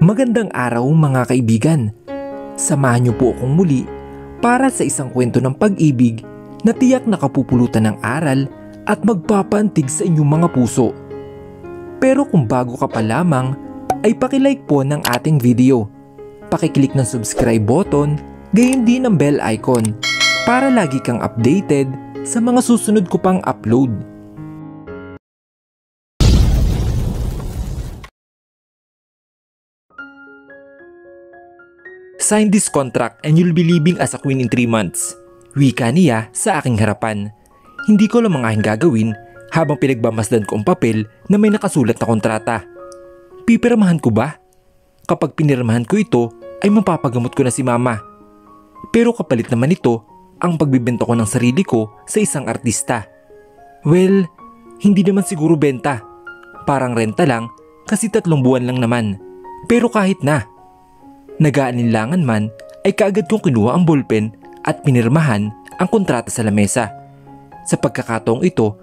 Magandang araw mga kaibigan. Samahan niyo po akong muli para sa isang kwento ng pag-ibig na tiyak nakapupulutan ng aral at magpapantig sa inyong mga puso. Pero kung bago ka pa lamang, ay pakilike po ng ating video. Pakiclick ng subscribe button, gayon din ang bell icon para lagi kang updated sa mga susunod ko pang upload. Sign this contract and you'll be leaving as a queen in 3 months. Wika niya sa aking harapan. Hindi ko lang mga gagawin habang pinagbamasdan ko ang papel na may nakasulat na kontrata. Pipirmahan ko ba? Kapag pinirmahan ko ito ay mapapagamot ko na si mama. Pero kapalit naman ito ang pagbibenta ko ng sarili ko sa isang artista. Well, hindi naman siguro benta. Parang renta lang kasi 3 buwan lang naman. Pero kahit na. Nag-aalinlangan man ay kaagad kong kinuha ang ballpen at pinirmahan ang kontrata sa lamesa. Sa pagkakataong ito,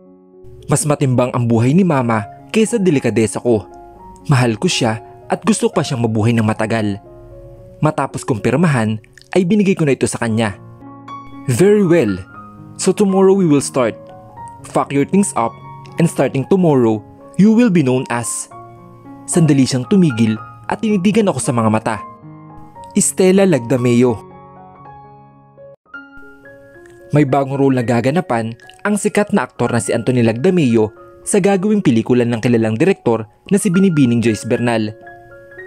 mas matimbang ang buhay ni mama kaysa delikadesa ko. Mahal ko siya at gusto ko pa siyang mabuhay ng matagal. Matapos kong pirmahan ay binigay ko na ito sa kanya. Very well. So tomorrow we will start. Pack your things up and starting tomorrow, you will be known as... Sandali siyang tumigil at tinitigan ako sa mga mata. Stella Lagdameo. May bagong role na gaganapan ang sikat na aktor na si Anthony Lagdameo sa gagawing pelikula ng kilalang direktor na si Binibining Joyce Bernal.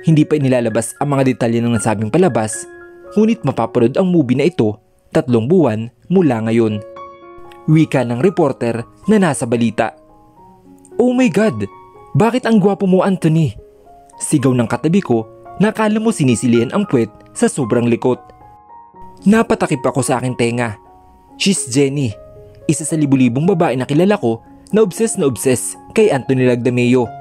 Hindi pa inilalabas ang mga detalye ng nasabing palabas, ngunit mapapanood ang movie na ito 3 buwan mula ngayon. Wika ng reporter na nasa balita. Oh my God! Bakit ang gwapo mo, Anthony? Sigaw ng katabi ko na akala mo sinisilian ang puwet sa sobrang likot. Napatakip ako sa aking tenga. She's Jenny, isa sa libu-libong babae na kilala ko na obses kay Anthony Lagdameo.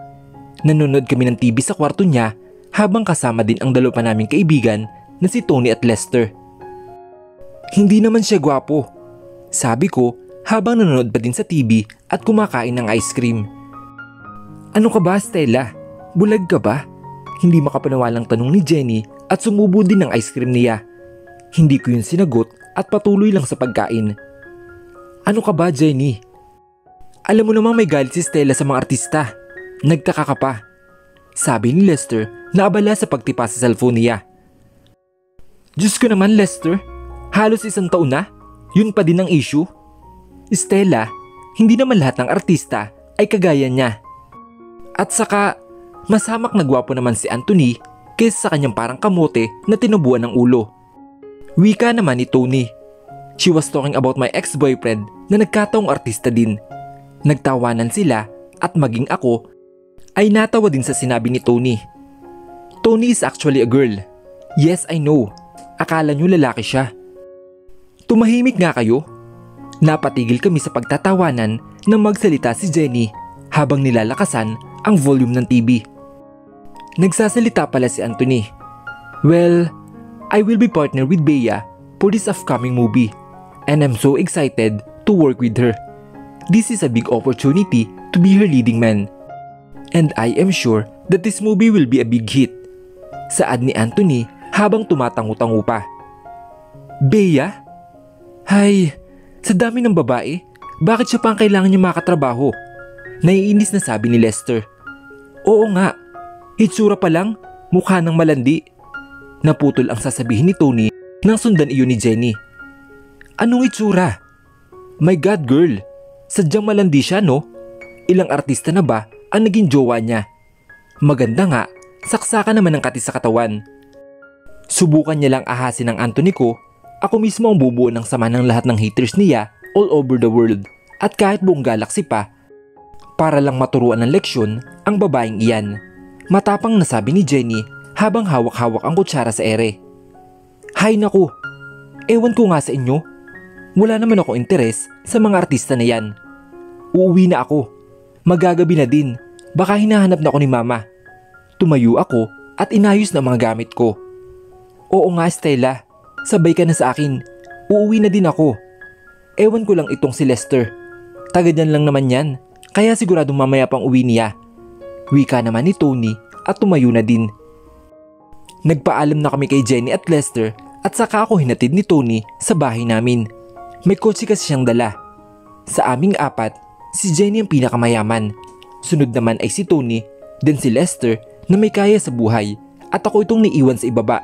Nanonood kami ng TV sa kwarto niya habang kasama din ang dalawa pa naming kaibigan na si Tony at Lester. Hindi naman siya gwapo, sabi ko habang nanonood pa din sa TV at kumakain ng ice cream. Ano ka ba, Stella? Bulag ka ba? Hindi makapanawalang tanong ni Jenny at sumubo din ng ice cream niya. Hindi ko yun sinagot at patuloy lang sa pagkain. Ano ka ba, Jenny? Alam mo namang may galit si Stella sa mga artista. Nagtaka ka pa. Sabi ni Lester na abala sa pagtipa sa cellphone niya. Diyos ko naman, Lester. Halos 1 taon na. Yun pa din ang issue. Stella, hindi naman lahat ng artista ay kagaya niya. At saka... mas hamak na gwapo naman si Anthony kaysa sa kanyang parang kamote na tinubuan ng ulo. Wika naman ni Tony. She was talking about my ex-boyfriend na nagkataong artista din. Nagtawanan sila at maging ako ay natawa din sa sinabi ni Tony. Tony is actually a girl. Yes, I know. Akala nyo lalaki siya. Tumahimik nga kayo. Napatigil kami sa pagtatawanan nang magsalita si Jenny habang nilalakasan ang volume ng TV. Nagsasalita pala si Anthony. Well, I will be partner with Bea for this upcoming movie and I'm so excited to work with her. This is a big opportunity to be her leading man. And I am sure that this movie will be a big hit. Saad ni Anthony habang tumatangu-tangu pa. Bea? Hay, sa dami ng babae, bakit siya pa ang kailangan niya makatrabaho? Naiinis na sabi ni Lester. Oo nga, itsura pa lang, mukha ng malandi. Naputol ang sasabihin ni Tony nang sundan iyon ni Jenny. Anong itsura? My God, girl, sadyang malandi siya, no? Ilang artista na ba ang naging jowa niya? Maganda nga, saksakan naman ng kati sa katawan. Subukan niya lang ahasin ng Anthony ko, ako mismo ang bubuo ng sama ng lahat ng haters niya all over the world at kahit buong galaxy pa, para lang maturuan ng leksyon ang babaeng iyan. Matapang nasabi ni Jenny habang hawak-hawak ang kutsara sa ere. Hay naku, ewan ko nga sa inyo. Wala naman ako interes sa mga artista na yan. Uuwi na ako. Magagabi na din. Baka hinahanap na ako ni mama. Tumayo ako at inayos na mga gamit ko. Oo nga, Stella. Sabay ka na sa akin. Uuwi na din ako. Ewan ko lang itong si Lester. Taga dyan lang naman yan. Kaya siguradong mamaya pang uwi niya. Wika naman ni Tony at tumayo na din. Nagpaalam na kami kay Jenny at Lester at saka ako hinatid ni Tony sa bahay namin. May kotse kasi siyang dala. Sa aming apat, si Jenny ang pinakamayaman. Sunod naman ay si Tony, then si Lester na may kaya sa buhay at ako itong naiwan sa ibaba.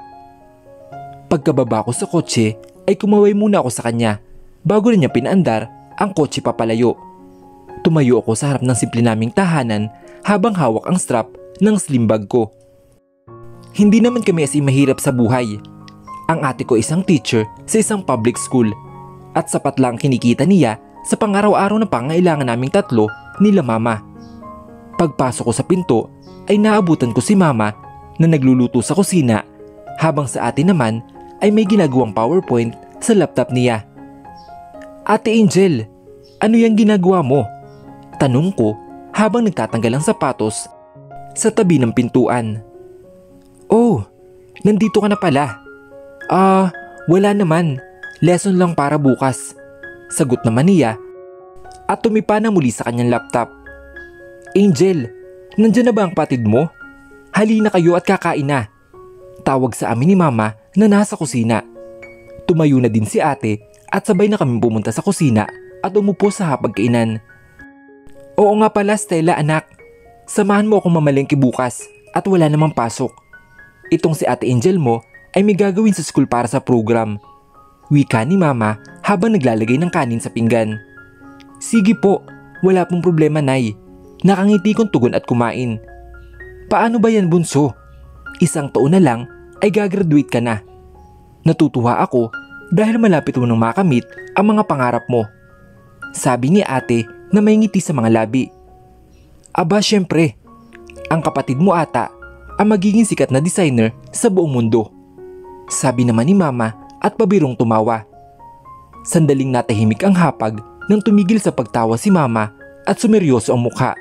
Pagkababa ko sa kotse ay kumaway muna ako sa kanya bago na niya pinaandar ang kotse papalayo. Tumayo ako sa harap ng simple naming tahanan habang hawak ang strap ng slim bag ko. Hindi naman kami as in mahirap sa buhay. Ang ate ko isang teacher sa isang public school at sapat lang kinikita niya sa pang-araw-araw na pangailangan naming tatlo nila mama. Pagpasok ko sa pinto ay naabutan ko si mama na nagluluto sa kusina habang sa ate naman ay may ginagawang PowerPoint sa laptop niya. Ate Angel, ano yung ginagawa mo? Tanong ko habang nagtatanggal ang sapatos sa tabi ng pintuan. Oh, nandito ka na pala. Wala naman. Lesson lang para bukas. Sagot naman niya at tumipa na muli sa kanyang laptop. Angel, nandyan na ba ang patid mo? Halina kayo at kakain na. Tawag sa amin ni mama na nasa kusina. Tumayo na din si ate at sabay na kami pumunta sa kusina at umupo sa hapagkainan. Oo nga pala Stella anak, samahan mo akong mamalengke bukas at wala namang pasok. Itong si ate Angel mo ay may gagawin sa school para sa program. Wika ni mama habang naglalagay ng kanin sa pinggan. Sige po, wala pong problema nay. Nakangiti kong tugon at kumain. Paano ba yan bunso? Isang taon na lang ay gagraduate ka na. Natutuwa ako dahil malapit mo nang makamit ang mga pangarap mo. Sabi ni ate na may ngiti sa mga labi. Aba syempre, ang kapatid mo ata ang magiging sikat na designer sa buong mundo. Sabi naman ni mama at pabirong tumawa. Sandaling natahimik ang hapag nang tumigil sa pagtawa si mama at sumeryoso ang mukha.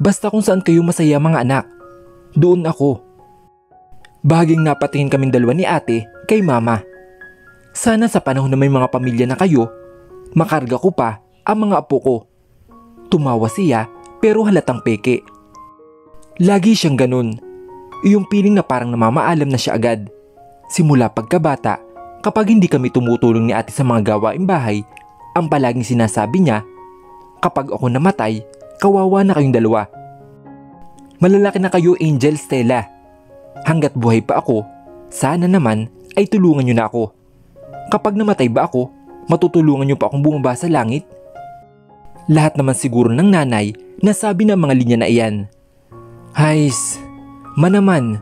Basta kung saan kayo masaya mga anak, doon ako. Bahaging napatingin kaming dalawa ni ate kay mama. Sana sa panahon na may mga pamilya na kayo, makarga ko pa ang mga apo ko. Tumawa siya pero halatang peke. Lagi siyang ganun. Yung feeling na parang namamaalam na siya agad. Simula pagkabata, kapag hindi kami tumutulong ni ate sa mga gawaing bahay, ang palaging sinasabi niya, kapag ako namatay, kawawa na kayong dalawa. Malalaki na kayo Angel Stella. Hanggat buhay pa ako, sana naman ay tulungan niyo na ako. Kapag namatay ba ako, matutulungan niyo pa akong bumaba sa langit? Lahat naman siguro ng nanay nasabi ng mga linya na iyan. Hays, manaman,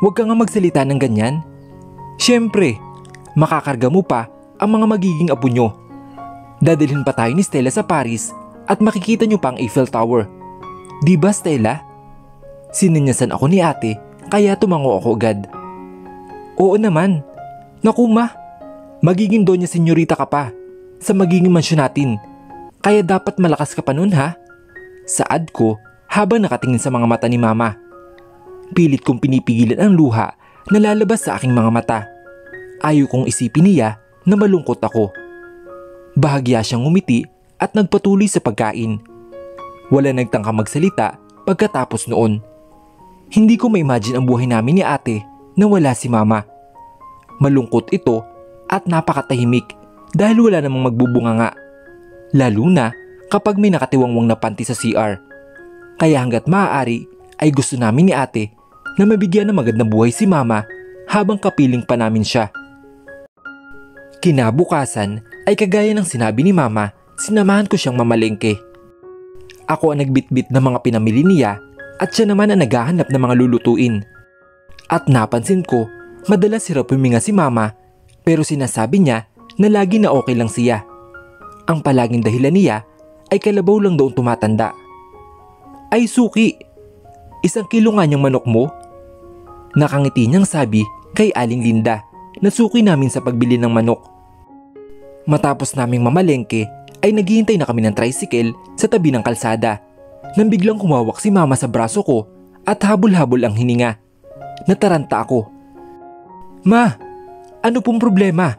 huwag ka nga magsalita ng ganyan. Siyempre, makakarga mo pa ang mga magiging apo nyo. Dadalhin pa tayo ni Stella sa Paris at makikita nyo pa ang Eiffel Tower. Di ba Stella? Sinanyasan ako ni ate kaya tumango ako agad. Oo naman. Naku ma, magiging doña senyorita ka pa sa magiging mansyon natin. Kaya dapat malakas ka pa nun ha? Saad ko habang nakatingin sa mga mata ni mama. Pilit kong pinipigilan ang luha na lalabas sa aking mga mata. Ayaw kong isipin niya na malungkot ako. Bahagya siyang ngumiti at nagpatuloy sa pagkain. Wala nagtangka magsalita pagkatapos noon. Hindi ko ma-imagine ang buhay namin ni ate na wala si mama. Malungkot ito at napakatahimik dahil wala namang magbubunganga. Lalo na kapag may nakatiwangwang na panty sa CR. Kaya hanggat maaari ay gusto namin ni ate na mabigyan ng magandang buhay si mama habang kapiling pa namin siya. Kinabukasan ay kagaya ng sinabi ni mama, sinamahan ko siyang mamalengke. Ako ang nagbitbit ng mga pinamili niya at siya naman ang naghahanap ng mga lulutuin. At napansin ko, madalas hirap huminga si mama pero sinasabi niya na lagi na okay lang siya. Ang palaging dahilan niya ay kalabaw lang daw tumatanda. Ay suki, 1 kilo nga niyang manok mo? Nakangiti niyang sabi kay Aling Linda na suki namin sa pagbili ng manok. Matapos naming mamalengke ay naghihintay na kami ng tricycle sa tabi ng kalsada nang biglang kumawak si mama sa braso ko at habol-habol ang hininga. Nataranta ako. Ma, ano pong problema?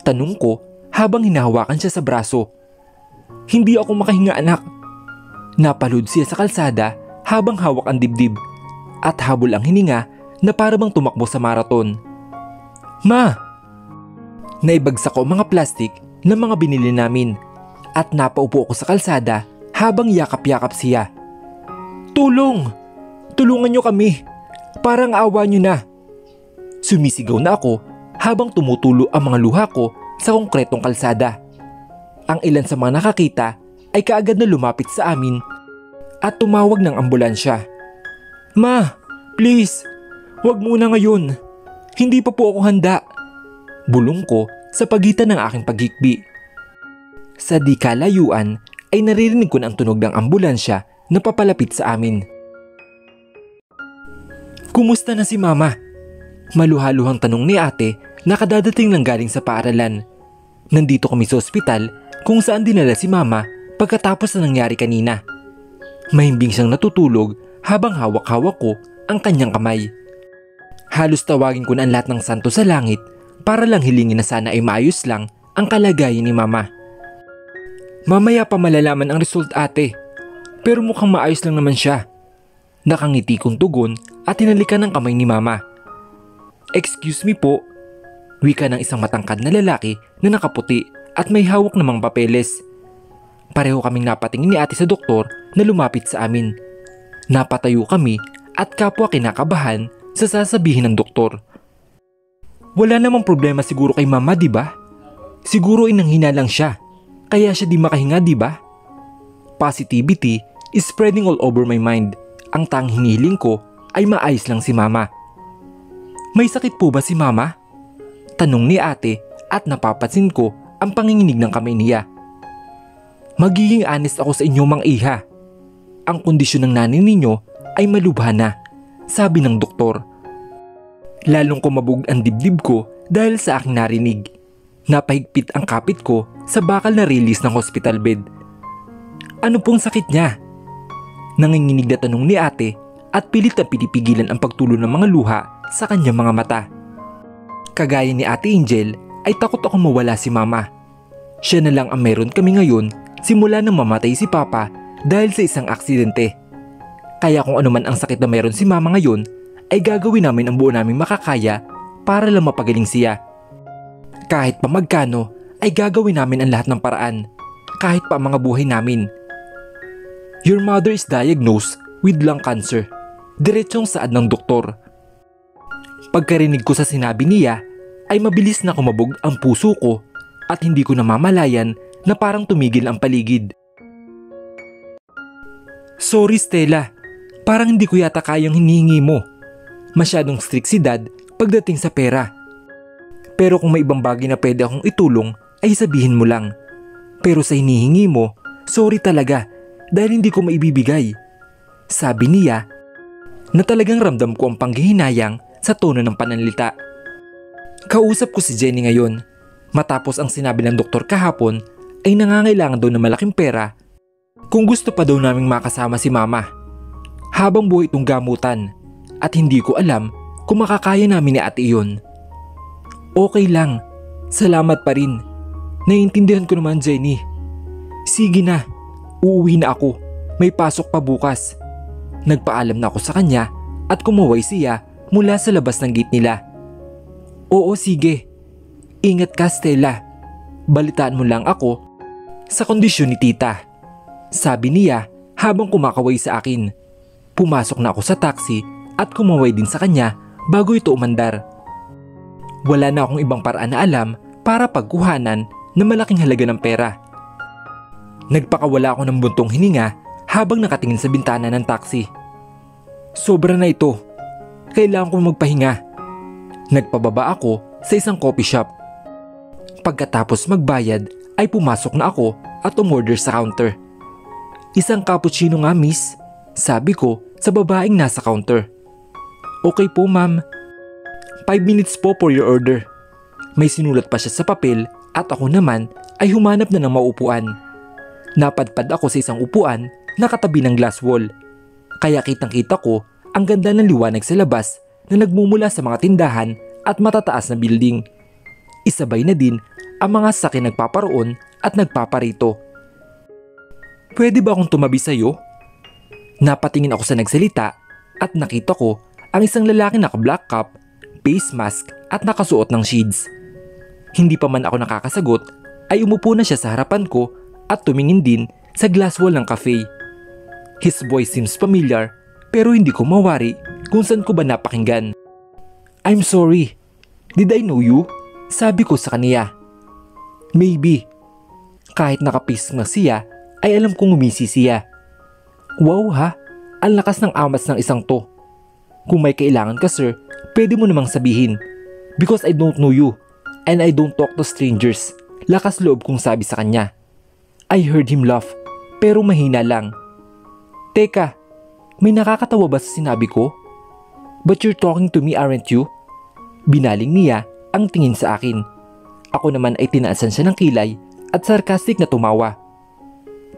Tanong ko habang hinahawakan siya sa braso. Hindi ako makahinga anak. Napalud siya sa kalsada habang hawak ang dibdib at habol ang hininga na para bang tumakbo sa marathon. Ma! Naibagsak ko ang mga plastik na mga binili namin at napaupo ako sa kalsada habang yakap-yakap siya. Tulong! Tulungan niyo kami! Parang awa niyo na! Sumisigaw na ako habang tumutulo ang mga luha ko sa konkretong kalsada. Ang ilan sa mga nakakita ay kaagad na lumapit sa amin at tumawag ng ambulansya. Ma, please, wag muna ngayon. Hindi pa po ako handa. Bulong ko sa pagitan ng aking paghikbi. Sa di kalayuan ay naririnig ko na ang tunog ng ambulansya na papalapit sa amin. Kumusta na si Mama? Maluhaluhang tanong ni ate na kadadating lang galing sa paaralan. Nandito kami sa ospital kung saan dinala si Mama pagkatapos na nangyari kanina. Mahimbing siyang natutulog habang hawak-hawak ko ang kanyang kamay. Halos tawagin ko na ang lahat ng santo sa langit para lang hilingin na sana ay maayos lang ang kalagayan ni Mama. Mamaya pa malalaman ang result ate, pero mukhang maayos lang naman siya. Nakangiti kong tugon at hinalikan ng kamay ni Mama. Excuse me po, wika ng isang matangkad na lalaki na nakaputi at may hawak namang papeles. Pareho kaming napatingin ni ate sa doktor na lumapit sa amin. Napatayo kami at kapwa kinakabahan sa sasabihin ng doktor. Wala namang problema siguro kay Mama, di ba? Siguro ay nanghina lang siya, kaya siya di makahinga, di ba? Positivity is spreading all over my mind. Ang tanging hinihiling ko ay maayos lang si Mama. May sakit po ba si Mama? Tanong ni ate at napapansin ko ang panginginig ng kamay niya. Magiging honest ako sa inyo, Mang Iha. Ang kondisyon ng nanay ninyo ay malubha na, sabi ng doktor. Lalong kumabog ang dibdib ko dahil sa aking narinig. Napahigpit ang kapit ko sa bakal na release ng hospital bed. Ano pong sakit niya? Nanginginig na tanong ni ate at pilit na pinipigilan ang pagtulo ng mga luha sa kanyang mga mata. Kagaya ni Ate Angel ay takot akong mawala si Mama. Siya na lang ang meron kami ngayon simula nang mamatay si Papa dahil sa isang aksidente. Kaya kung ano man ang sakit na meron si Mama ngayon ay gagawin namin ang buo naming makakaya para lang mapagaling siya. Kahit pa magkano ay gagawin namin ang lahat ng paraan, kahit pa ang mga buhay namin. Your mother is diagnosed with lung cancer. Diretsong saad ng doktor. Pagkarinig ko sa sinabi niya ay mabilis na kumabog ang puso ko at hindi ko namamalayan na parang tumigil ang paligid. Sorry Stella, parang hindi ko yata kayang hinihingi mo. Masyadong strict si Dad pagdating sa pera. Pero kung may ibang bagay na pwede akong itulong ay sabihin mo lang. Pero sa hinihingi mo, sorry talaga dahil hindi ko maibibigay. Sabi niya na talagang ramdam ko ang panghihinayang sa tono ng pananalita. Kausap ko si Jenny ngayon. Matapos ang sinabi ng doktor kahapon ay nangangailangan daw ng malaking pera kung gusto pa daw naming makasama si Mama habang buhay itong gamutan at hindi ko alam kung makakaya namin ni ate iyon. Okay lang, salamat pa rin. Naiintindihan ko naman Jenny. Sige na, uuwi na ako. May pasok pa bukas. Nagpaalam na ako sa kanya at kumaway siya mula sa labas ng gate nila. Oo sige, ingat ka Stella. Balitaan mo lang ako sa kondisyon ni tita. Sabi niya habang kumakaway sa akin. Pumasok na ako sa taxi at kumaway din sa kanya bago ito umandar. Wala na akong ibang paraan na alam para pagkuhanan ng malaking halaga ng pera. Nagpakawala ako ng buntong hininga habang nakatingin sa bintana ng taxi. Sobra na ito. Kailangan kong magpahinga. Nagpababa ako sa isang coffee shop. Pagkatapos magbayad ay pumasok na ako at umorder sa counter. Isang cappuccino nga miss, sabi ko sa babaeng nasa counter. Okay po ma'am. 5 minutes po for your order. May sinulat pa siya sa papel at ako naman ay humanap na ng maupuan. Napadpad ako sa isang upuan na katabi ng glass wall. Kaya kitang-kita ko ang ganda ng liwanag sa labas na nagmumula sa mga tindahan at matataas na building. Isabay na din ang mga sakin nagpaparoon at nagpaparito. Pwede ba akong tumabi sa'yo? Napatingin ako sa nagsalita at nakita ko Ang isang lalaki naka-black cap, face mask at nakasuot ng shades. Hindi pa man ako nakakasagot ay umupo na siya sa harapan ko at tumingin din sa glass wall ng cafe. His voice seems familiar pero hindi ko mawari kung saan ko ba napakinggan. I'm sorry. Did I know you? Sabi ko sa kaniya. Maybe. Kahit nakapace na siya ay alam kong umisi siya. Wow ha, ang lakas ng amas ng isang to. Kung may kailangan ka sir, pwede mo namang sabihin. Because I don't know you and I don't talk to strangers. Lakas loob kong sabi sa kanya. I heard him laugh pero mahina lang. Teka, may nakakatawa ba sa sinabi ko? But you're talking to me aren't you? Binaling niya ang tingin sa akin. Ako naman ay tinaasan siya ng kilay at sarcastic na tumawa.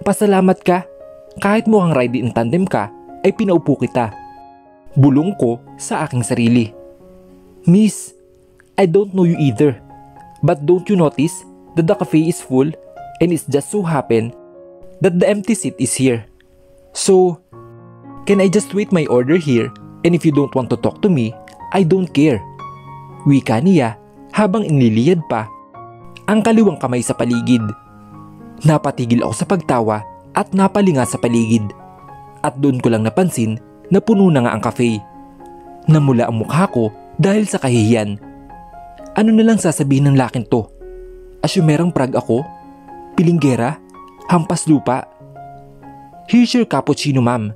Pasalamat ka. Kahit mukhang ride in tandem ka, ay pinaupo kita. Bulong ko sa aking sarili. Miss, I don't know you either. But don't you notice that the cafe is full and it's just so happen that the empty seat is here? So, can I just wait my order here and if you don't want to talk to me, I don't care. Wika niya habang inililiyad pa ang kaliwang kamay sa paligid. Napatigil ako sa pagtawa at napalinga sa paligid. At doon ko lang napansin na puno na nga ang cafe. Namula ang mukha ko dahil sa kahihiyan. Ano na lang sasabihin ng laking to? Asyumerang prag ako? Pilinggera? Hampas lupa? Here's your cappuccino ma'am.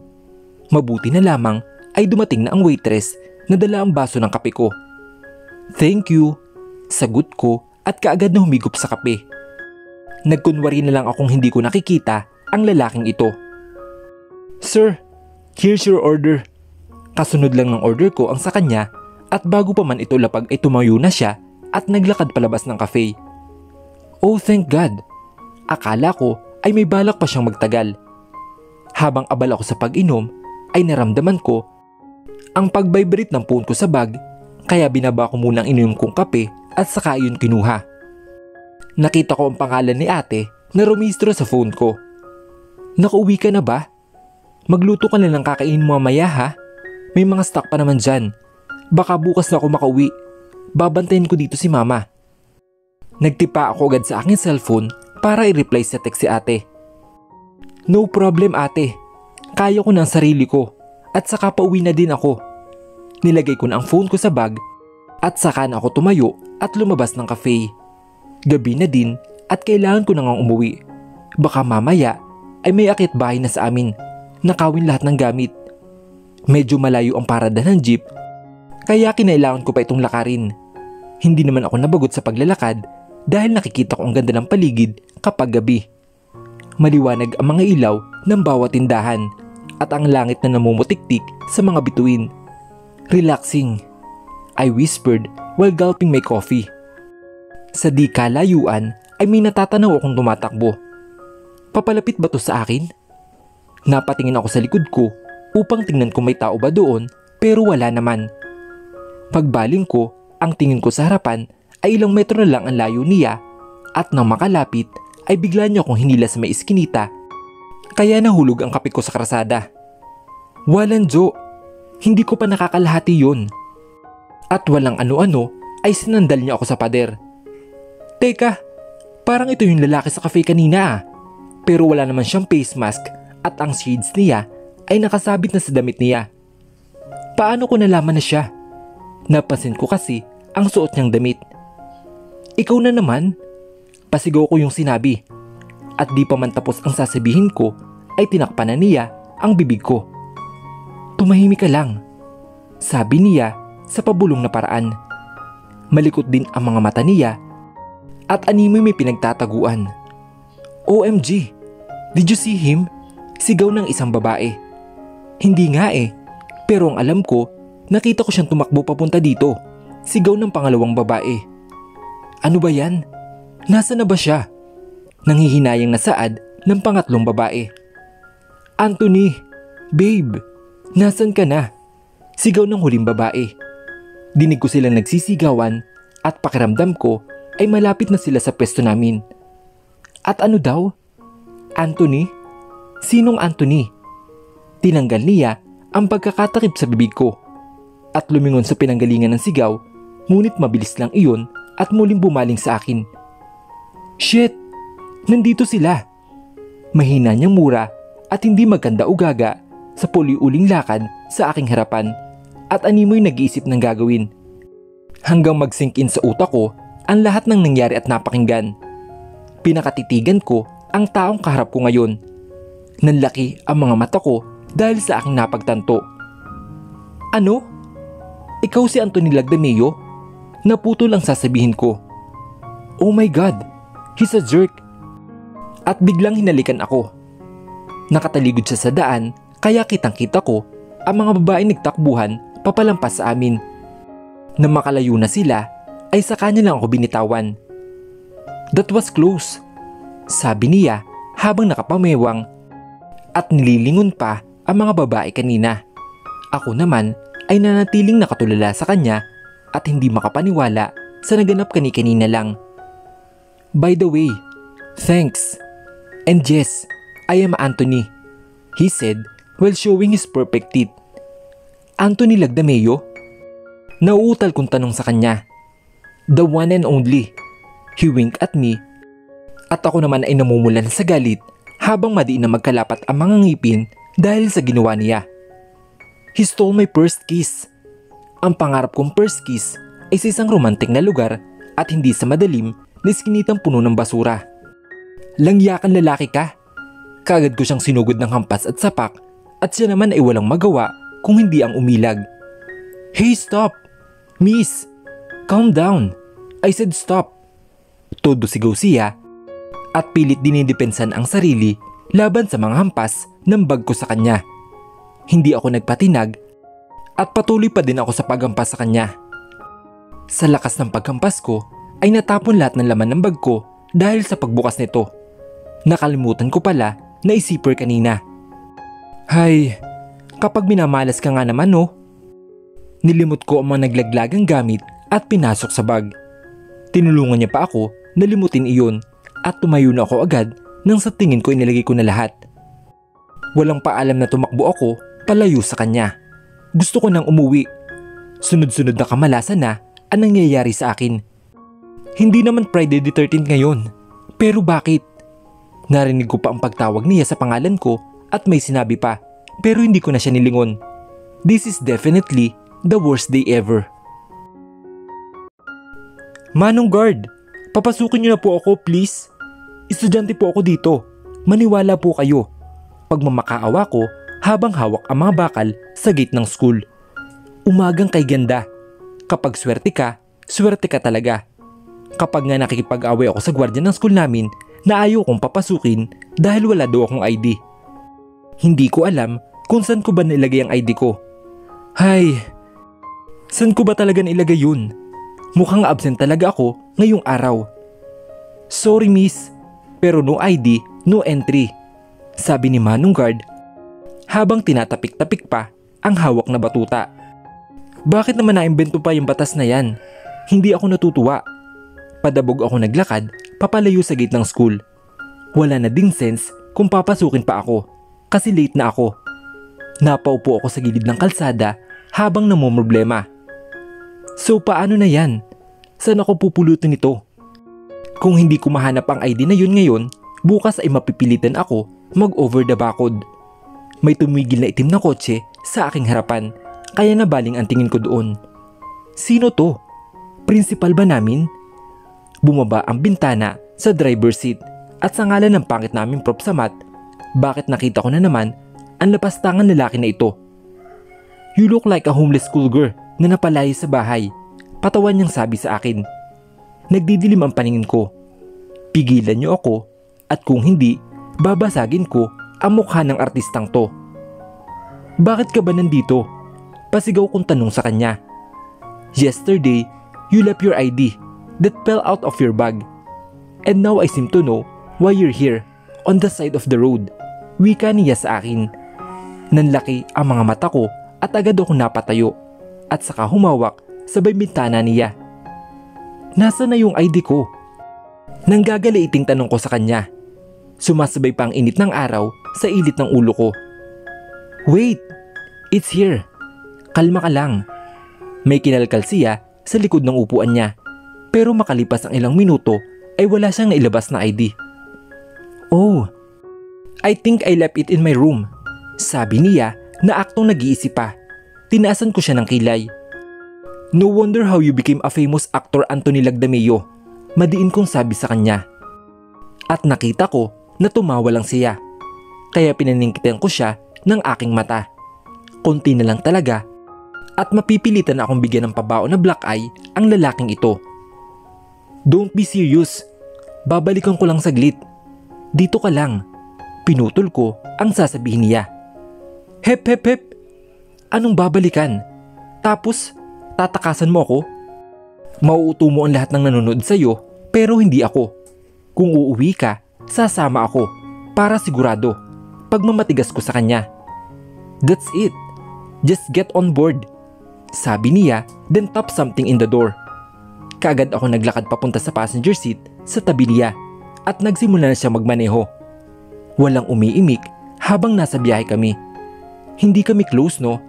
Mabuti na lamang ay dumating na ang waitress na dala ang baso ng kape ko. Thank you. Sagot ko at kaagad na humigop sa kape. Nagkunwari na lang akong hindi ko nakikita ang lalaking ito. Sir, here's your order. Kasunod lang ng order ko ang sa kanya at bago pa man ito lapag ay tumayo na siya at naglakad palabas ng cafe. Oh thank God. Akala ko ay may balak pa siyang magtagal. Habang abala ko sa pag-inom ay naramdaman ko ang pag-vibrate ng phone ko sa bag kaya binaba ko muna ang ininom kong kape at saka yun kinuha. Nakita ko ang pangalan ni ate na rumistro sa phone ko. Nakauwi ka na ba? Magluto ka na lang kakainin mo mamaya ha? May mga stock pa naman dyan. Baka bukas na ako makauwi. Babantayin ko dito si mama. Nagtipa ako agad sa aking cellphone para i-reply sa text si ate. No problem ate. Kaya ko na ang sarili ko at saka pauwi na din ako. Nilagay ko na ang phone ko sa bag at saka na ako tumayo at lumabas ng cafe. Gabi na din at kailangan ko na ngang umuwi. Baka mamaya ay may akit bahay na sa amin. Nakawin lahat ng gamit. Medyo malayo ang parada ng jeep kaya kinailangan ko pa itong lakarin. Hindi naman ako nabagot sa paglalakad dahil nakikita ko ang ganda ng paligid kapag gabi. Maliwanag ang mga ilaw ng bawat tindahan at ang langit na namumutiktik sa mga bituin. Relaxing, I whispered while gulping my coffee. Sa di kalayuan ay may natatanaw akong tumatakbo. Papalapit ba to sa akin? Napatingin ako sa likod ko upang tingnan kung may tao ba doon pero wala naman. Pagbaling ko, ang tingin ko sa harapan ay ilang metro na lang ang layo niya at nang makalapit ay bigla niya akong hinila sa may iskinita kaya nahulog ang kape ko sa krasada. Walang Jo, hindi ko pa nakakalahati yun. At walang ano-ano ay sinandal niya ako sa pader. Teka, parang ito yung lalaki sa cafe kanina ah. Pero wala naman siyang face mask at ang shades niya ay nakasabit na sa damit niya. Paano ko nalaman na siya? Napansin ko kasi ang suot niyang damit. Ikaw na naman? Pasigaw ko yung sinabi. At di pa man tapos ang sasabihin ko ay tinakpan na niya ang bibig ko. Tumahimik ka lang, sabi niya sa pabulong na paraan. Malikot din ang mga mata niya at animoy may pinagtataguan. OMG, did you see him? Sigaw ng isang babae. Hindi nga eh, pero ang alam ko, nakita ko siyang tumakbo papunta dito. Sigaw ng pangalawang babae. Ano ba yan? Nasaan na ba siya? Nanghihinayang na saad ng pangatlong babae. Anthony, babe, nasan ka na? Sigaw ng huling babae. Dinig ko silang nagsisigawan at pakiramdam ko ay malapit na sila sa pwesto namin. At ano daw? Anthony? Sinong Anthony? Tinanggal niya ang pagkakatakip sa bibig ko. at lumingon sa pinanggalingan ng sigaw, ngunit mabilis lang iyon at muling bumaling sa akin. Shit! Nandito sila! Mahina niyang mura at hindi maganda ugaga sa puli-uling lakad sa aking harapan at animoy nag-iisip ng gagawin. Hanggang mag-sink in sa utak ko ang lahat ng nangyari at napakinggan. Pinakatitigan ko ang taong kaharap ko ngayon. Nanlaki ang mga mata ko dahil sa aking napagtanto. Ano? Ikaw si Anthony Lagdameo? Naputol ang sasabihin ko. Oh my God! He's a jerk! At biglang hinalikan ako. Nakataligod siya sa daan kaya kitang-kita ko ang mga babaeng nagtakbuhan papalampas sa amin. Nang makalayo na sila ay sa kanya lang ako binitawan. That was close, sabi niya habang nakapamewang at nililingon pa ang mga babae kanina. Ako naman ay nanatiling nakatulala sa kanya at hindi makapaniwala sa naganap kani-kanina lang. By the way, thanks. And yes, I am Anthony, he said while showing his perfect teeth. Anthony Lagdameo? Nauutal kong tanong sa kanya. The one and only. He winked at me at ako naman ay namumulan sa galit habang madiin na magkalapat ang mga ngipin dahil sa ginawa niya. He stole my first kiss. Ang pangarap kong first kiss ay sa isang romantik na lugar at hindi sa madalim na iskinitang puno ng basura. Langyakan lalaki ka. Kaagad ko siyang sinugod ng hampas at sapak at siya naman ay walang magawa kung hindi ang umilag. Hey, stop! Miss! Calm down! I said stop! Todo sigaw siya at pilit dinidepensan ang sarili laban sa mga hampas ng bag ko sa kanya. Hindi ako nagpatinag at patuloy pa din ako sa paghampas sa kanya. Sa lakas ng paghampas ko ay natapon lahat ng laman ng bag ko dahil sa pagbukas nito. Nakalimutan ko pala na i-zipper kanina. Hay, kapag minamalas ka nga naman no. Nilimot ko ang mga naglaglagang gamit at pinasok sa bag. Tinulungan niya pa ako na limutin iyon at tumayo na ako agad nang sa tingin ko inilagay ko na lahat. Walang paalam na tumakbo ako palayo sa kanya. Gusto ko nang umuwi. Sunod-sunod na kamalasan na ang nangyayari sa akin. Hindi naman Friday the 13th ngayon. Pero bakit? Narinig ko pa ang pagtawag niya sa pangalan ko at may sinabi pa pero hindi ko na siya nilingon. This is definitely the worst day ever. Manong guard, papasukin niyo na po ako please. Estudyante po ako dito. Maniwala po kayo. Pagmamakaawa ko habang hawak ang mga bakal sa gate ng school. Umagang kay ganda. Kapag swerte ka talaga. Kapag nga nakikipag-away ako sa gwardiya ng school namin na ayaw kong papasukin dahil wala daw akong ID. Hindi ko alam kung saan ko ba nilagay ang ID ko. Hay, saan ko ba talaga nilagay yun? Mukhang absent talaga ako ngayong araw. Sorry miss, pero no ID, no entry. Sabi ni Manong Guard habang tinatapik-tapik pa ang hawak na batuta. Bakit naman naimbento pa yung batas na yan? Hindi ako natutuwa. Padabog ako naglakad papalayo sa gate ng school. Wala na ding sense kung papasukin pa ako kasi late na ako. Napaupo ako sa gilid ng kalsada habang namomroblema. So paano na yan? Saan ako pupulutin ito? Kung hindi ko mahanap ang ID na yun ngayon, bukas ay mapipilitan ako mag-over the bakod. May tumigil na itim na kotse sa aking harapan kaya nabaling ang tingin ko doon. Sino to? Principal ba namin? Bumaba ang bintana sa driver's seat at sa ngalan ng pangit naming prop sa mat, bakit nakita ko na naman ang lapastangan lalaki na ito. You look like a homeless schoolgirl na napalayo sa bahay, patawan niyang sabi sa akin. Nagdidilim ang paningin ko. Pigilan niyo ako at kung hindi, babasagin ko ang mukha ng artistang to. Bakit ka ba nandito? Pasigaw kong tanong sa kanya. Yesterday, you left your ID that fell out of your bag. And now I seem to know why you're here on the side of the road. Wika niya sa akin. Nanlaki ang mga mata ko at agad ako napatayo at saka humawak sa bintana niya. Nasaan na yung ID ko? Nanggagaliiting tanong ko sa kanya. Sumasabay pa ang init ng araw sa ilit ng ulo ko. Wait! It's here! Kalma ka lang. May kinalkal siya sa likod ng upuan niya, pero makalipas ang ilang minuto ay wala siyang nailabas na ID. "Oh, I think I left it in my room," sabi niya na aktong nag-iisip pa. Tinaasan ko siya ng kilay. "No wonder how you became a famous actor, Anthony Lagdameo," madiin kong sabi sa kanya. At nakita ko na tumawa lang siya, kaya pinaningkitan ko siya ng aking mata. Konti na lang talaga at mapipilitan na akong bigyan ng pabaon na black eye ang lalaking ito. "Don't be serious. Babalikan ko lang saglit. Dito ka lang." Pinutol ko ang sasabihin niya. "Hep hep hep. Anong babalikan? Tapos tatakasan mo ako? Mauuto mo ang lahat ng nanonood sa'yo pero hindi ako. Kung uuwi ka, sasama ako para sigurado." Pagmamatigas ko sa kanya. "That's it. Just get on board," sabi niya, then tap something in the door. Kaagad ako naglakad papunta sa passenger seat sa tabi niya at nagsimula na siya magmaneho. Walang umiimik habang nasa biyahe kami. Hindi kami close, no?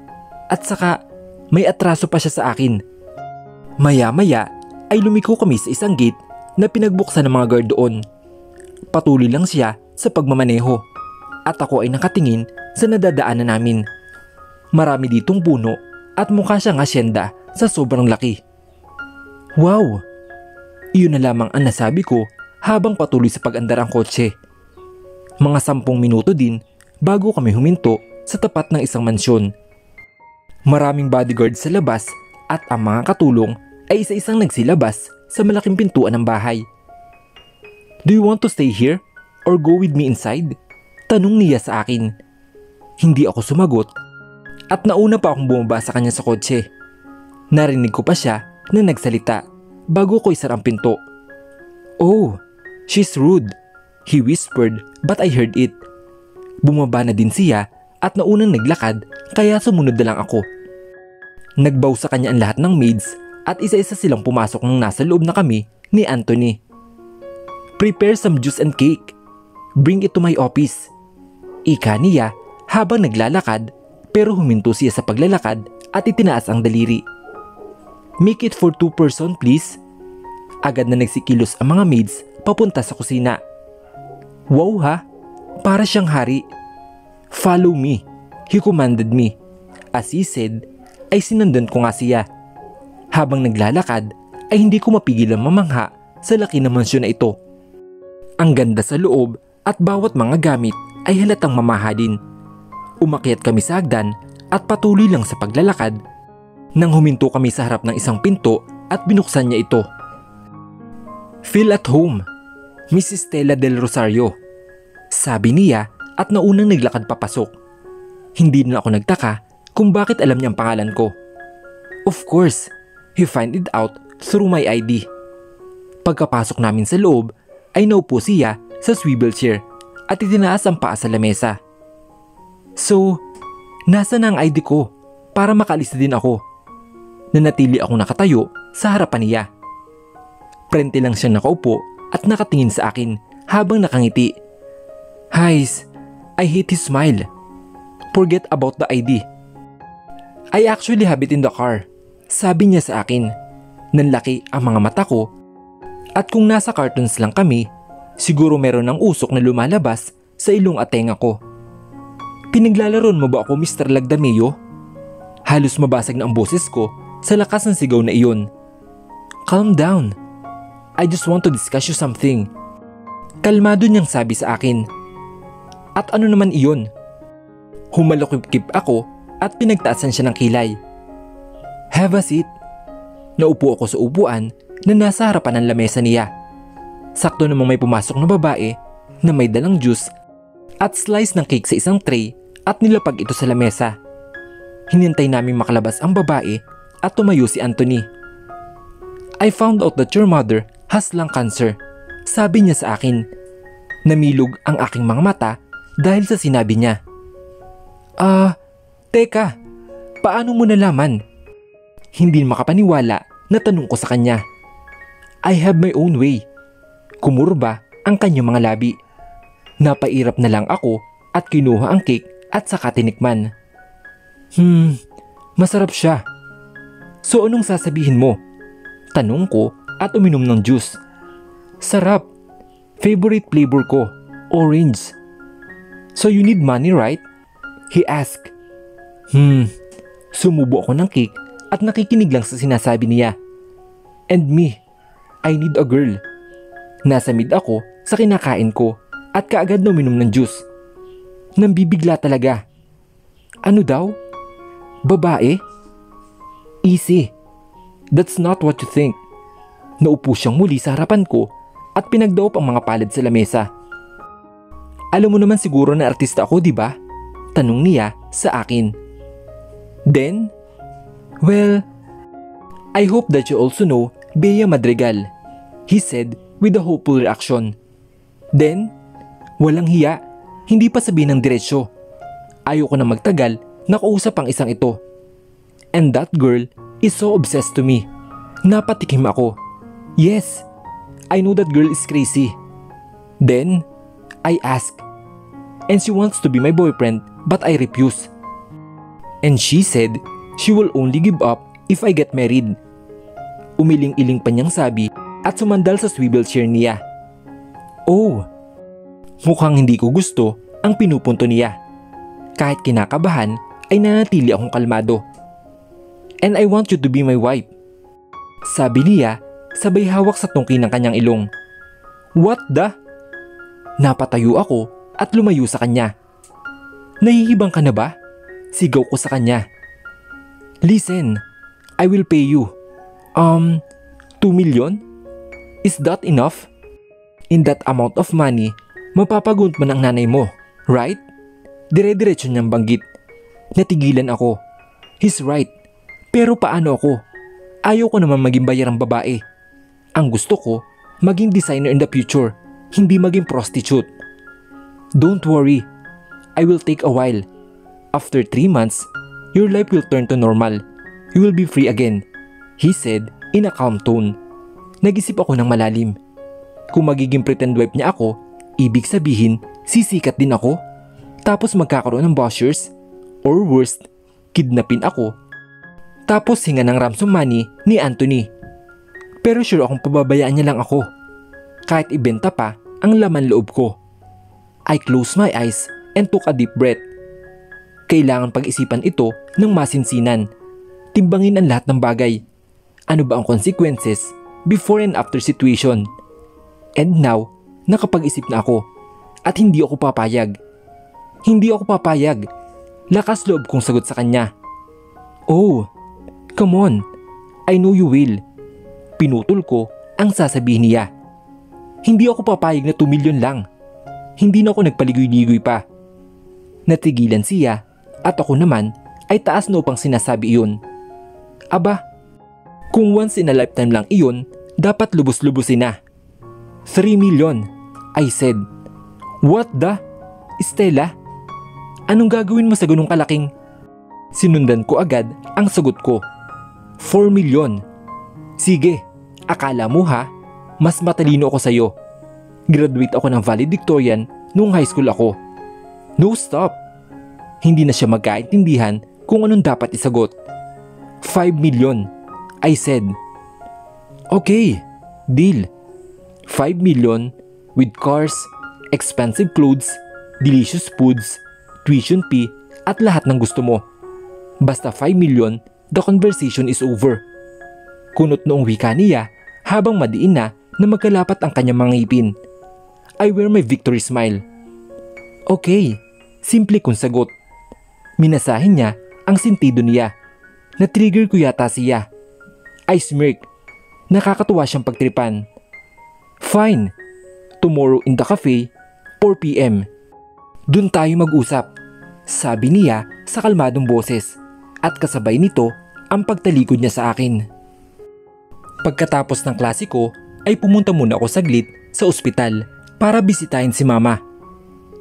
At saka may atraso pa siya sa akin. Maya-maya ay lumiko kami sa isang gate na pinagbuksan ng mga guard doon. Patuloy lang siya sa pagmamaneho at ako ay nakatingin sa nadadaanan namin. Marami ditong puno at mukha siyang asyenda sa sobrang laki. "Wow!" Iyon na lamang ang nasabi ko habang patuloy sa pag-andar ang kotse. Mga 10 minuto din bago kami huminto sa tapat ng isang mansyon. Maraming bodyguard sa labas at ang mga katulong ay isa-isang nagsilabas sa malaking pintuan ng bahay. "Do you want to stay here or go with me inside?" Tanong niya sa akin. Hindi ako sumagot at nauna pa akong bumaba sa kanya sa kotse. Narinig ko pa siya na nagsalita bago ko isara ang pinto. "Oh, she's rude," he whispered, but I heard it. Bumaba na din siya at naunang naglakad kaya sumunod na lang ako. Nagbaw sa kanya ang lahat ng maids at isa-isa silang pumasok nang nasa loob na kami ni Anthony. "Prepare some juice and cake. Bring it to my office," ika niya habang naglalakad, pero huminto siya sa paglalakad at itinaas ang daliri. "Make it for 2 person please." Agad na nagsikilos ang mga maids papunta sa kusina. "Wow ha, para siyang hari." "Follow me," he commanded me. As he said, ay sinundan ko nga siya. Habang naglalakad ay hindi ko mapigilan mamangha sa laki ng mansyon na ito. Ang ganda sa loob at bawat mga gamit ay halatang mamahalin. Umakyat kami sa hagdan at patuloy lang sa paglalakad nang huminto kami sa harap ng isang pinto at binuksan niya ito. "Feel at home, Mrs. Stella Del Rosario," sabi niya at naunang naglakad papasok. Hindi na ako nagtaka kung bakit alam niya ang pangalan ko. Of course, he find it out through my ID. Pagkapasok namin sa loob ay naupo siya sa swivel chair at itinaas ang paa sa lamesa. "So, nasa na ang ID ko para makaalis na din ako?" Nanatili akong nakatayo sa harapan niya. Prente lang siyang nakaupo at nakatingin sa akin habang nakangiti. "Hais, I hate his smile. Forget about the ID. I actually have it in the car," sabi niya sa akin. Nanlaki ang mga mata ko at kung nasa cartoons lang kami, siguro meron ng usok na lumalabas sa ilong at tenga ko. "Pinaglalaron mo ba ako, Mr. Lagdameo?" Halos mabasag na ang boses ko sa lakas ng sigaw na iyon. "Calm down. I just want to discuss you something." Kalmado niyang sabi sa akin. "At ano naman iyon?" Humalukip-kip ako at pinagtaasan siya ng kilay. "Have a seat." Naupo ako sa upuan na nasa harapan ng lamesa niya. Sakto namang may pumasok na babae na may dalang juice at slice ng cake sa isang tray at nilapag ito sa lamesa. Hinintay naming makalabas ang babae at tumayo si Anthony. "I found out that your mother has lung cancer," sabi niya sa akin. Namilog ang aking mga mata dahil sa sinabi niya. Teka, paano mo nalaman?" Hindi makapaniwala na tanong ko sa kanya. "I have my own way." Kumurba ang kanyang mga labi. Napairap na lang ako at kinuha ang cake at saka tinikman. Masarap siya." So anong sasabihin mo? Tanong ko at uminom ng juice. Sarap. Favorite flavor ko, orange. So you need money, right? He asked. Sumubo ako ng cake at nakikinig lang sa sinasabi niya. And me, I need a girl. Nasa mid ako sa kinakain ko at kaagad na uminom ng juice. Nambibigla talaga. Ano daw? Babae? Easy. That's not what you think. Naupo siyang muli sa harapan ko at pinagdaop ang mga palad sa lamesa. Alam mo naman siguro na artista ako, di ba? Tanong niya sa akin. Then, well, I hope that you also know Bea Madrigal, he said with a hopeful reaction. Then, walang hiya, hindi pa sabihin ng diretsyo. Ayoko na magtagal, nakausap ang isang ito. And that girl is so obsessed to me. Napatikim ako. Yes, I know that girl is crazy. Then, I asked. And she wants to be my boyfriend but I refuse. And she said she will only give up if I get married. Umiling-iling pa niyang sabi at sumandal sa swivel chair niya. Oh, mukhang hindi ko gusto ang pinupunto niya. Kahit kinakabahan ay nanatili akong kalmado. And I want you to be my wife. Sabi niya sabay hawak sa tungki ng kanyang ilong. What the? Napatayo ako at lumayo sa kanya. Nahihibang ka na ba? Sigaw ko sa kanya. Listen, I will pay you. 2 million? Is that enough? In that amount of money, mapapagunt mo ng nanay mo, right? Dire-diretso niyang banggit. Natigilan ako. He's right. Pero paano ako? Ayaw ko naman maging bayarang babae. Ang gusto ko, maging designer in the future, hindi maging prostitute. Don't worry, I will take a while. After 3 months, your life will turn to normal. You will be free again, he said in a calm tone. Nag-isip ako ng malalim. Kung magiging pretend wife niya ako, ibig sabihin, sisikat din ako? Tapos magkakaroon ng bashers? Or worst, kidnapin ako? Tapos hinga ng ransom money ni Anthony. Pero sure akong pababayaan niya lang ako. Kahit ibenta pa ang laman loob ko. I closed my eyes and took a deep breath. Kailangan pag-isipan ito ng masinsinan. Timbangin ang lahat ng bagay. Ano ba ang consequences before and after situation? And now, nakapag-isip na ako. At hindi ako papayag. Hindi ako papayag. Lakas loob kong sagot sa kanya. Oh, come on. I know you will. Pinutol ko ang sasabihin niya. Hindi ako papayag na 2 million lang. Hindi na ako nagpaligoy-ligoy pa. Natigilan siya at ako naman ay taas na upang sinasabi iyon. Aba, kung once in a lifetime lang iyon, dapat lubos-lubusin na. 3 million, I said. What the? Stella, anong gagawin mo sa ganung kalaking? Sinundan ko agad ang sagot ko. 4 million. Sige, akala mo ha, mas matalino ako sa'yo. Graduate ako ng valedictorian nung high school ako. No, stop. Hindi na siya magkaintindihan kung anong dapat isagot. 5 million, I said. Okay, deal. 5 million with cars, expensive clothes, delicious foods, tuition fee at lahat ng gusto mo. Basta 5 million, the conversation is over. Kunot noong wika niya habang madiin na magkalapat ang kanyang mga ngipin. I wear my victory smile. Okay, simple kong sagot. Minasahin niya ang sentido niya. Na-trigger ko yata siya. I smirk. Nakakatuwa siyang pagtripan. Fine. Tomorrow in the cafe, 4 p.m. Dun tayo mag-usap. Sabi niya sa kalmadong boses. At kasabay nito ang pagtalikod niya sa akin. Pagkatapos ng klase ko ay pumunta muna ako saglit sa ospital para bisitahin si mama.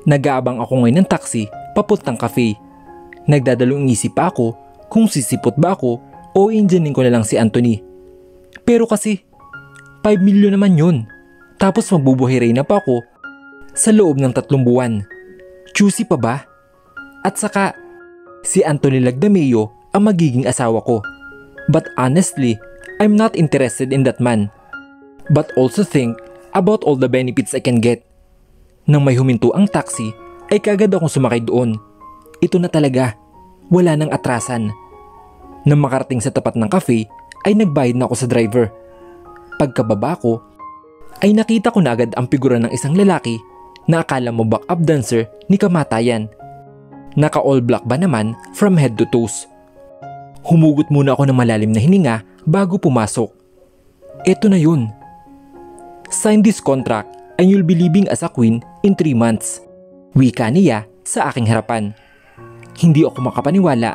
Nag-aabang ako ngayon ng taxi papuntang cafe. Nagdadalong isip pa ako kung sisipot ba ako o injanin ko na lang si Anthony. Pero kasi 5 million naman yun. Tapos magbubuhiray na pa ako sa loob ng 3 buwan. Juicy pa ba? At saka si Anthony Lagdameo ang magiging asawa ko. But honestly, I'm not interested in that man. But also think about all the benefits I can get. Nang may huminto ang taxi, ay kagad akong sumakay doon. Ito na talaga, wala nang atrasan. Nang makarating sa tapat ng cafe, ay nagbayad na ako sa driver. Pagkababa ko, ay nakita ko na agad ang figura ng isang lalaki na akala mo back-up dancer ni kamatayan. Naka all black ba naman from head to toes. Humugot muna ako ng malalim na hininga bago pumasok. Eto na yun. Sign this contract and you'll be leaving as a queen in 3 months. Wika niya sa aking harapan. Hindi ako makapaniwala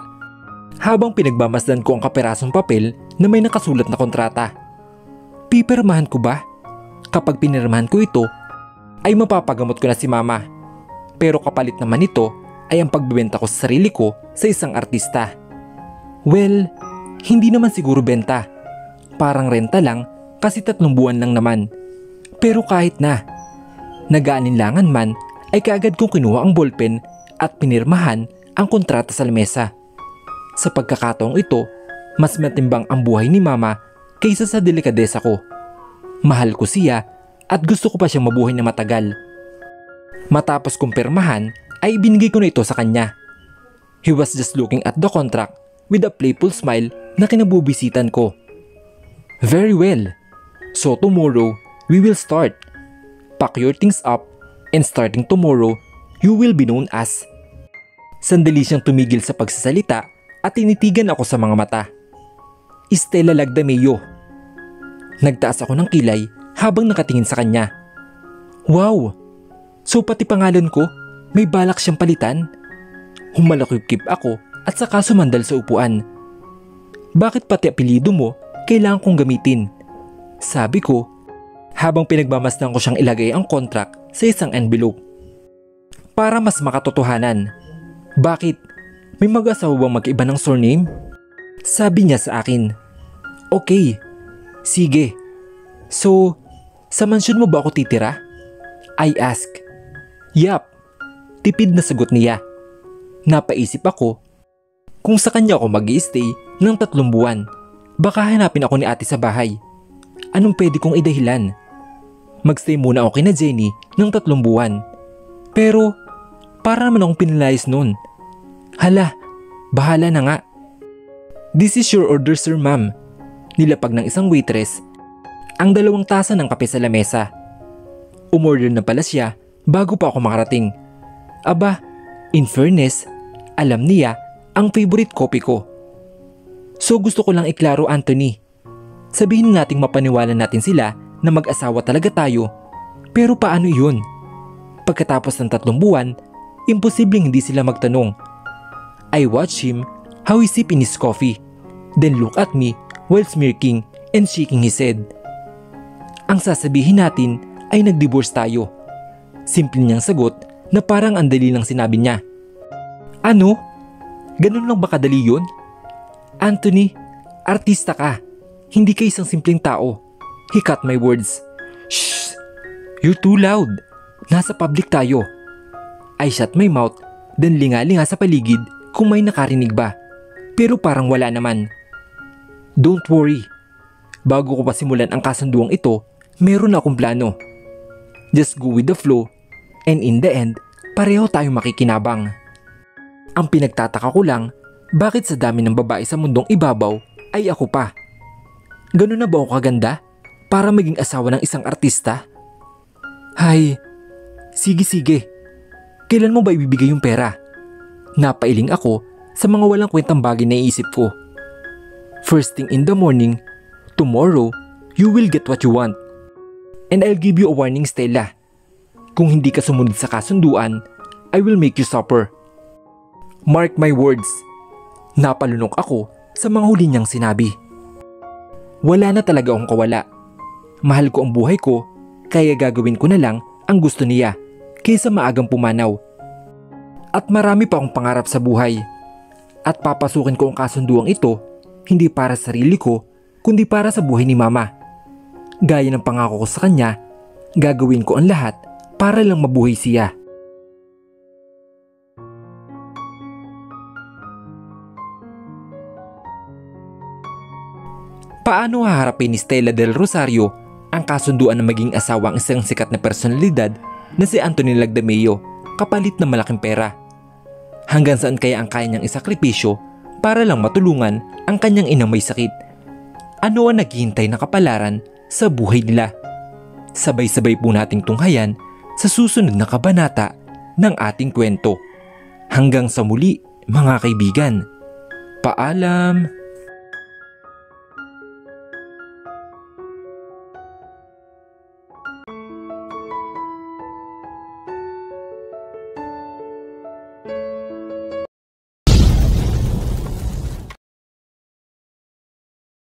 habang pinagmamasdan ko ang kaperasong papel na may nakasulat na kontrata. Pipirmahan ko ba? Kapag pinirmahan ko ito, ay mapapagamot ko na si mama. Pero kapalit naman ito ay ang pagbebenta ko sa sarili ko sa isang artista. Well, hindi naman siguro benta. Parang renta lang kasi 3 buwan lang naman. Pero kahit na, nag-aalinlangan man ay kaagad kong kinuha ang ballpen at pinirmahan ang kontrata sa lamesa. Sa pagkakataong ito, mas matimbang ang buhay ni mama kaysa sa delikadesa ko. Mahal ko siya at gusto ko pa siyang mabuhay na matagal. Matapos kong pirmahan ay ibinigay ko na ito sa kanya. He was just looking at the contract with a playful smile na kinabubisitan ko. Very well. So tomorrow, we will start. Pack your things up and starting tomorrow, you will be known as. Sandali siyang tumigil sa pagsasalita at tinitigan ako sa mga mata. Stella Lagdameo. Nagtaas ako ng kilay habang nakatingin sa kanya. Wow! So pati pangalan ko, may balak siyang palitan? Humalakip-kip ako at saka sumandal sa upuan. Bakit pati apelyido mo kailangan kong gamitin? Sabi ko, habang pinagmamasdan ko siyang ilagay ang contract sa isang envelope. Para mas makatotohanan. Bakit? May mag-asawa bang mag-iba ng surname? Sabi niya sa akin. Okay. Sige. So, sa mansyon mo ba ako titira? I ask. Yap. Tipid na sagot niya. Napaisip ako, kung sa kanya ako mag-i-stay ng 3 buwan, baka hanapin ako ni ate sa bahay. Anong pwede kong idahilan? Magstay muna ako kina Jenny ng 3 buwan. Pero, para naman akong pinilayas nun. Hala, bahala na nga. This is your order, sir, ma'am. Nilapag ng isang waitress ang 2 tasa ng kape sa lamesa. Umorder na pala siya bago pa ako makarating. Aba, in fairness, alam niya ang favorite coffee ko. So gusto ko lang iklaro, Anthony. Sabihin nating mapaniwala natin sila na mag-asawa talaga tayo. Pero paano yun? Pagkatapos ng 3 buwan, imposibleng hindi sila magtanong. I watch him how he sip in his coffee, then look at me while smirking and shaking his head. Ang sasabihin natin ay nag-divorce tayo. Simple niyang sagot na parang ang dali lang sinabi niya. Ano? Ganun lang ba kadali yun? Anthony, artista ka. Hindi ka isang simpleng tao. He cut my words. Shh! You're too loud. Nasa public tayo. I shut my mouth, then linga-linga sa paligid kung may nakarinig ba. Pero parang wala naman. Don't worry. Bago ko pa simulan ang kasunduang ito, meron akong plano. Just go with the flow, and in the end, pareho tayong makikinabang. Ang pinagtataka ko lang, bakit sa dami ng babae sa mundong ibabaw ay ako pa? Ganun na ba ako kaganda para maging asawa ng isang artista? Hay, sige. Kailan mo ba ibibigay yung pera? Napailing ako sa mga walang kwentang bagay na iisip ko. First thing in the morning, tomorrow, you will get what you want. And I'll give you a warning, Stella. Kung hindi ka sumunod sa kasunduan, I will make you suffer. Mark my words. Napalunok ako sa mga huli niyang sinabi. Wala na talaga akong kawala. Mahal ko ang buhay ko, kaya gagawin ko na lang ang gusto niya kaysa maagang pumanaw. At marami pa akong pangarap sa buhay. At papasukin ko ang kasunduang ito, hindi para sa sarili ko, kundi para sa buhay ni mama. Gaya ng pangako ko sa kanya, gagawin ko ang lahat para lang mabuhay siya. Paano haharapin ni Stella del Rosario ang kasunduan na maging asawa ang isang sikat na personalidad na si Anthony Lagdameo kapalit ng malaking pera? Hanggang saan kaya ang kaya niyang isakripisyo para lang matulungan ang kanyang inang may sakit? Ano ang naghihintay na kapalaran sa buhay nila? Sabay-sabay po nating tunghayan sa susunod na kabanata ng ating kwento. Hanggang sa muli mga kaibigan. Paalam!